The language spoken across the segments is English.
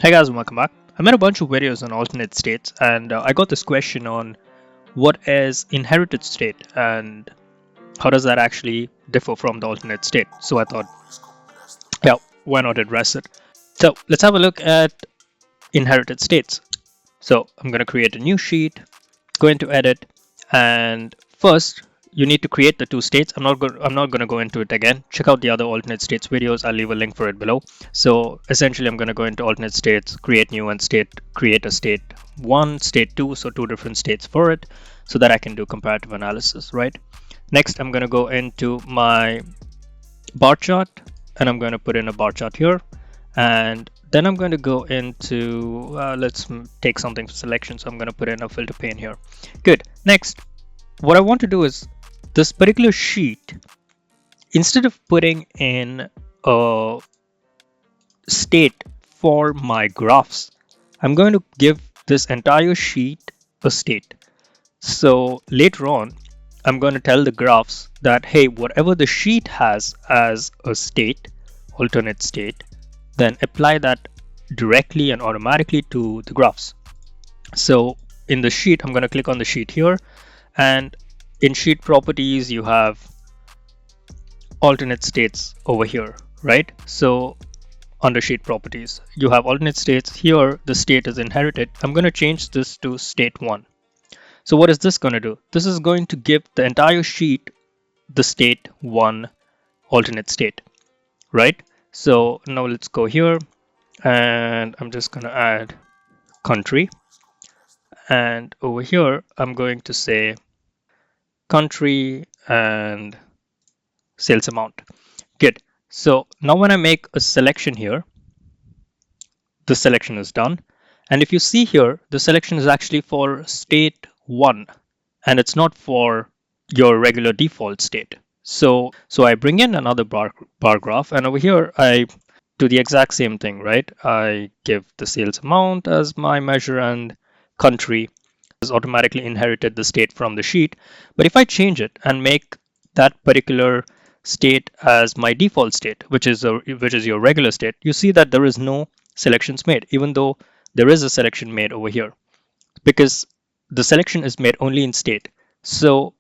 Hey guys, welcome back. I made a bunch of videos on alternate states and I got this question on what is inherited state and how does that actually differ from the alternate state. So I thought, yeah, why not address it? So let's have a look at inherited states. So I'm going to create a new sheet, go into edit, and first you need to create the two states. I'm not going to go into it again. Check out the other alternate states videos. I'll leave a link for it below. So essentially I'm going to go into alternate states, create new and create a state 1, state 2, so two different states for it so that I can do comparative analysis, right? Next I'm going to go into my bar chart and I'm going to put in a bar chart here, and then I'm going to go into let's take something for selection, so I'm going to put in a filter pane here. Good. Next, what I want to do is this particular sheet, instead of putting in a state for my graphs, I'm going to give this entire sheet a state. So later on I'm going to tell the graphs that, hey, whatever the sheet has as a state, alternate state, then apply that directly and automatically to the graphs. So in the sheet, I'm going to click on the sheet here, and in sheet properties, you have alternate states over here, right? So under sheet properties, you have alternate states. Here, the state is inherited. I'm going to change this to state 1. So what is this going to do? This is going to give the entire sheet the state 1 alternate state, right? So now let's go here and I'm just going to add country, and over here I'm going to say country and sales amount. Good. So now when I make a selection here, the selection is done, and if you see here, the selection is actually for state 1 and it's not for your regular default state. So I bring in another bar graph, and over here I do the exact same thing, right? I give the sales amount as my measure, and country has automatically inherited the state from the sheet. But if I change it and make that particular state as my default state, which is your regular state, you see that there is no selections made, even though there is a selection made over here, because the selection is made only in state. So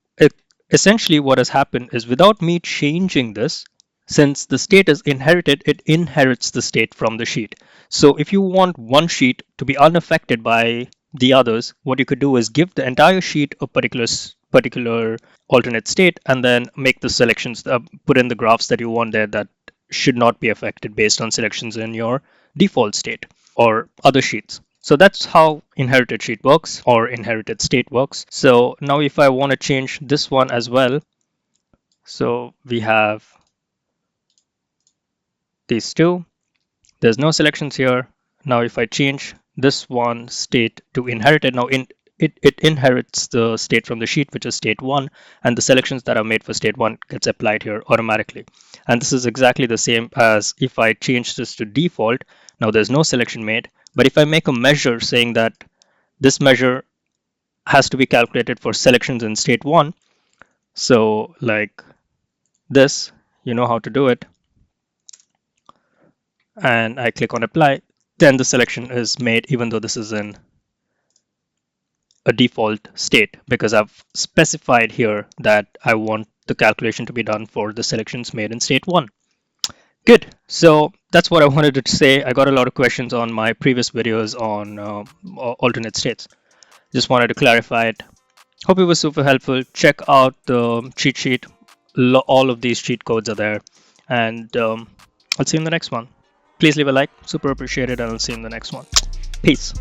essentially what has happened is, without me changing this, since the state is inherited, it inherits the state from the sheet. So if you want one sheet to be unaffected by the others, what you could do is give the entire sheet a particular alternate state, and then make the selections, put in the graphs that you want there that should not be affected based on selections in your default state or other sheets. So that's how inherited sheet works, or inherited state works. So now if I want to change this one as well, so we have these two, there's no selections here. Now if I change this one state to inherited, now it inherits the state from the sheet, which is state 1, and the selections that are made for state 1 gets applied here automatically. And this is exactly the same as if I change this to default. Now there's no selection made, but if I make a measure saying that this measure has to be calculated for selections in state 1, so like this, you know how to do it, and I click on apply, then the selection is made even though this is in a default state, because I've specified here that I want the calculation to be done for the selections made in state 1. Good. So that's what I wanted to say. I got a lot of questions on my previous videos on alternate states. Just wanted to clarify it. Hope it was super helpful. Check out the cheat sheet. All of these cheat codes are there. And I'll see you in the next one. Please leave a like. Super appreciated. And I'll see you in the next one. Peace.